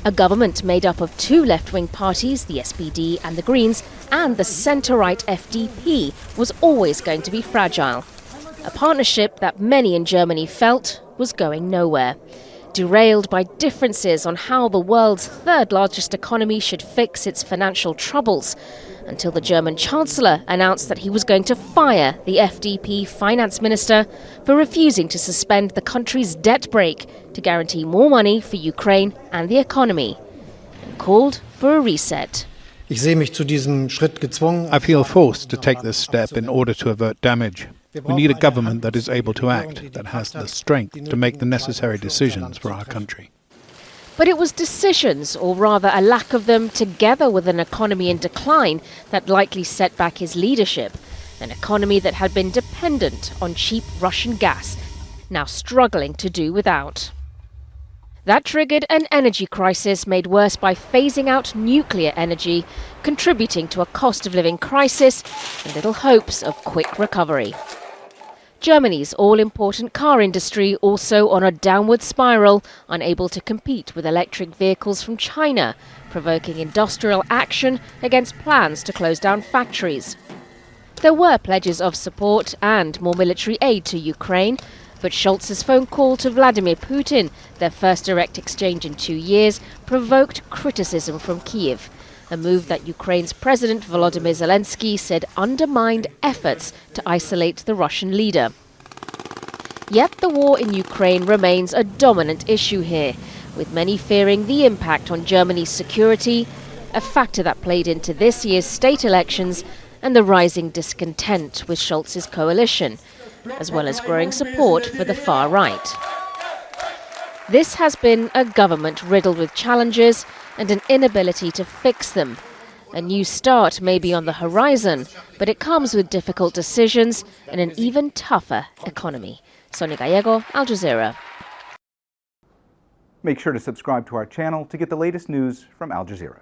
A government made up of two left-wing parties, the SPD and the Greens, and the centre-right FDP, was always going to be fragile. A partnership that many in Germany felt was going nowhere. Derailed by differences on how the world's third-largest economy should fix its financial troubles, until the German Chancellor announced that he was going to fire the FDP finance minister for refusing to suspend the country's debt brake to guarantee more money for Ukraine and the economy, and called for a reset. I feel forced to take this step in order to avert damage. We need a government that is able to act, that has the strength to make the necessary decisions for our country. But it was decisions, or rather a lack of them, together with an economy in decline, that likely set back his leadership. An economy that had been dependent on cheap Russian gas, now struggling to do without. That triggered an energy crisis made worse by phasing out nuclear energy, contributing to a cost of living crisis and little hopes of quick recovery. Germany's all-important car industry also on a downward spiral, unable to compete with electric vehicles from China, provoking industrial action against plans to close down factories. There were pledges of support and more military aid to Ukraine, but Scholz's phone call to Vladimir Putin, their first direct exchange in 2 years, provoked criticism from Kiev. A move that Ukraine's President Volodymyr Zelensky said undermined efforts to isolate the Russian leader. Yet the war in Ukraine remains a dominant issue here, with many fearing the impact on Germany's security, a factor that played into this year's state elections, and the rising discontent with Scholz's coalition, as well as growing support for the far right. This has been a government riddled with challenges and an inability to fix them. A new start may be on the horizon, but it comes with difficult decisions and an even tougher economy. Sonia, Gallego, Al Jazeera. Make sure to subscribe to our channel to get the latest news from Al Jazeera.